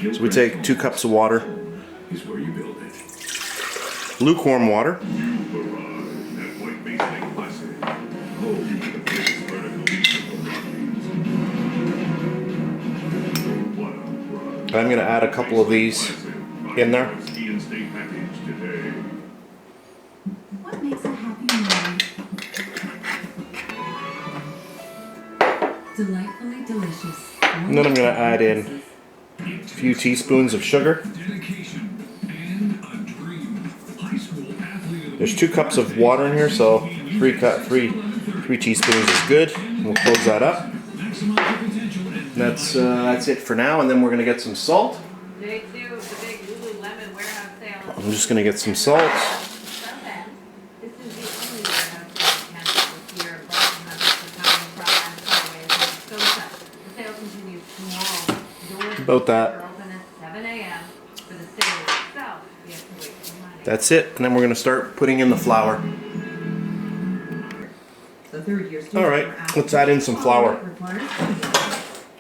So we take 2 cups of water, lukewarm water. I'm going to add a couple of these in there. What makes a happy morning? Delightfully delicious. And then I'm going to add in a few teaspoons of sugar. There's 2 cups of water in here, so 3 teaspoons is good. We'll close that up. That's it for now, and then we're going to get some salt. Day 2 of the big Lululemon warehouse sale. I'm just going to get some salt. This is the only warehouse sale cancelled this year. Boston has becoming from and highways and Scotia. The sale continues tomorrow. Doors About that. are open at 7 a.m. For the sale itself, we have to wait for money. That's it, and then we're going to start putting in the flour. All right, let's add in some flour.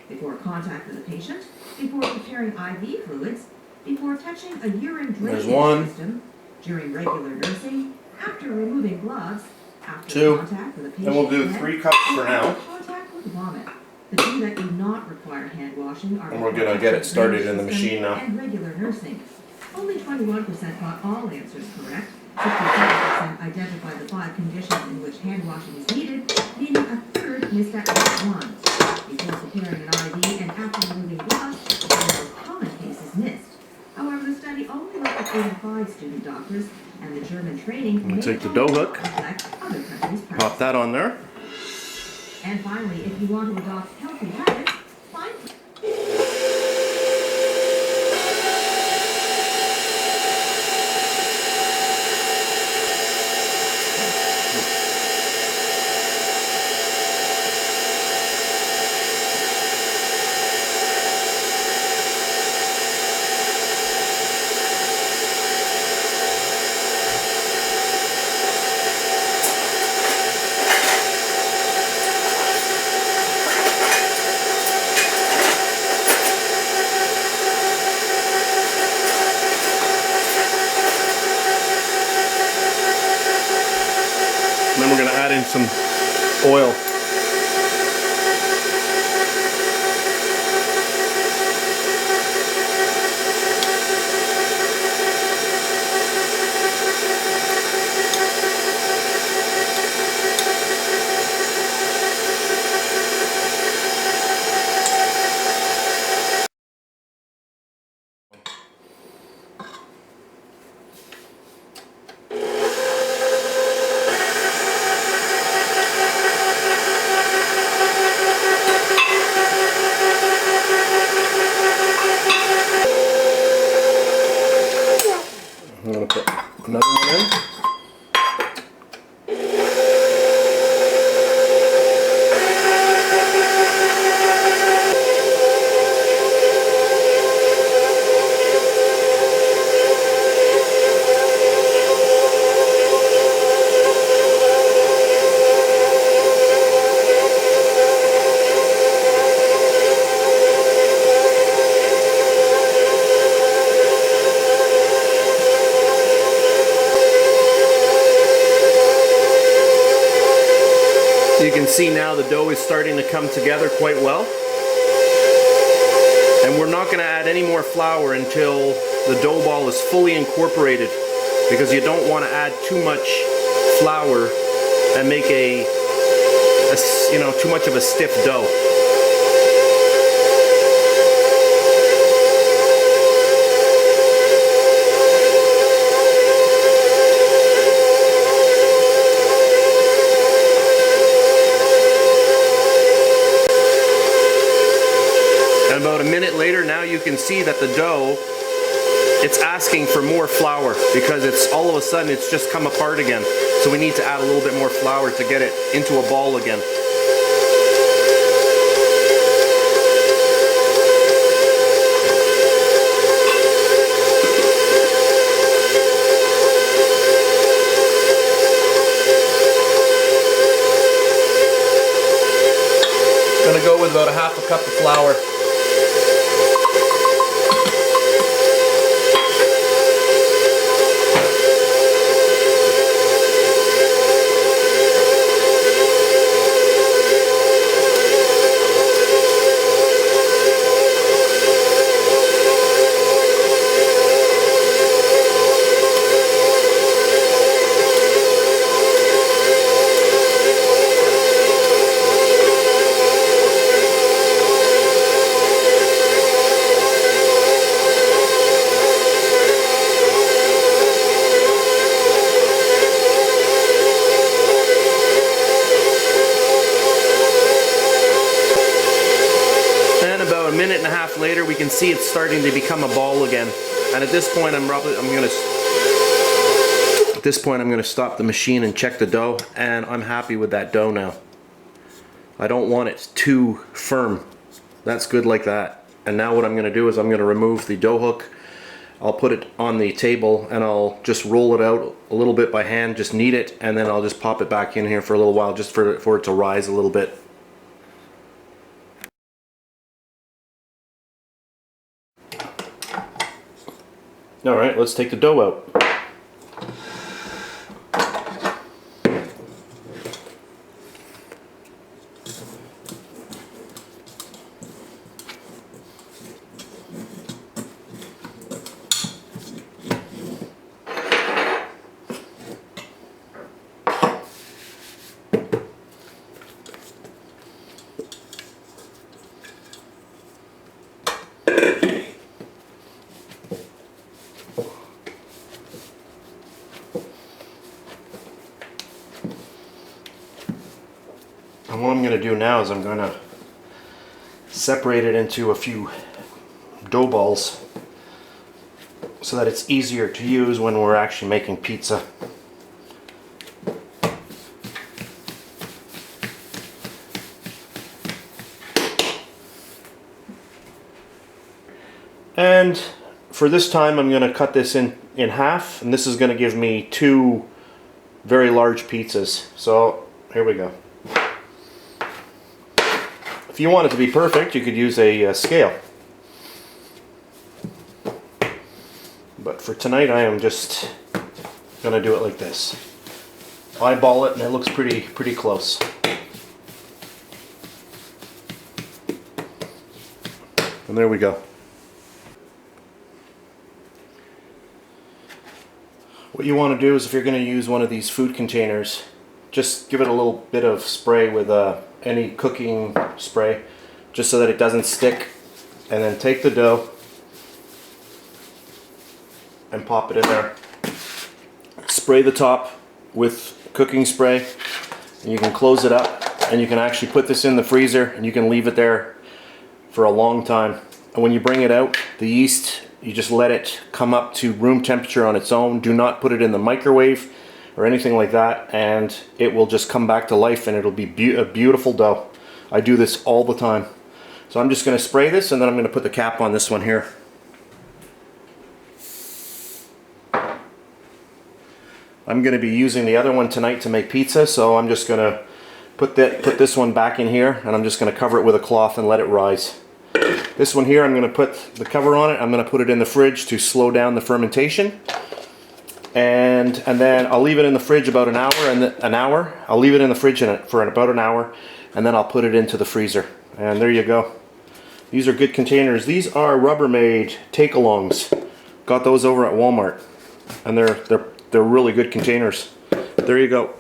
Before contact with a patient, before preparing IV fluids, before touching a urine There's drainage one. system, during regular nursing, after removing gloves, after 2. contact with a patient, Then we'll do and 3 cups for now. contact with vomit. The 2 that do not require hand washing are And we're gonna get it started in the machine now. and regular nursing. Only 21% got all answers correct. 67% identified the 5 conditions in which hand washing is needed, meaning a third missed at least one. Before preparing an IV and after removing gloves, the most common cases missed. However, the study only looked at 85 student doctors, and the German training I'm gonna may take the dough hook, reflect other countries' pop practice. that on there. And finally, if you want to adopt healthy habits, find And then we're going to add in some oil. I'm going to put another one in. So you can see now the dough is starting to come together quite well. And we're not going to add any more flour until the dough ball is fully incorporated, because you don't want to add too much flour and make too much of a stiff dough. And about a minute later, now you can see that the dough, it's asking for more flour, because it's all of a sudden it's just come apart again. So we need to add a little bit more flour to get it into a ball again. Gonna go with about a half a cup of flour. about a minute and a half later, we can see it's starting to become a ball again. And at this point, I'm gonna stop the machine and check the dough, and I'm happy with that dough now. I don't want it too firm. That's good like that. And now what I'm gonna do is I'm gonna remove the dough hook. I'll put it on the table and I'll just roll it out a little bit by hand, just knead it, and then I'll just pop it back in here for a little while just for it to rise a little bit. Alright, let's take the dough out. And what I'm going to do now is I'm going to separate it into a few dough balls so that it's easier to use when we're actually making pizza. And for this time I'm going to cut this in half, and this is going to give me 2 very large pizzas. So here we go. If you want it to be perfect, you could use a scale. But for tonight, I am just going to do it like this. Eyeball it, and it looks pretty close. And there we go. What you want to do is, if you're going to use one of these food containers, just give it a little bit of spray with any cooking spray, just so that it doesn't stick, and then take the dough and pop it in there. Spray the top with cooking spray, and you can close it up, and you can actually put this in the freezer and you can leave it there for a long time. And when you bring it out, the yeast, you just let it come up to room temperature on its own. Do not put it in the microwave or anything like that, and it will just come back to life, and it'll be a beautiful dough. I do this all the time. So I'm just going to spray this, and then I'm going to put the cap on this one here. I'm going to be using the other one tonight to make pizza, so I'm just going to put this one back in here, and I'm just going to cover it with a cloth and let it rise. This one here, I'm going to put the cover on it. I'm going to put it in the fridge to slow down the fermentation. And then I'll leave it in the fridge about an hour, I'll leave it in the fridge for about an hour, and then I'll put it into the freezer. And there you go. These are good containers. These are Rubbermaid take-alongs. Got those over at Walmart, and they're really good containers. There you go.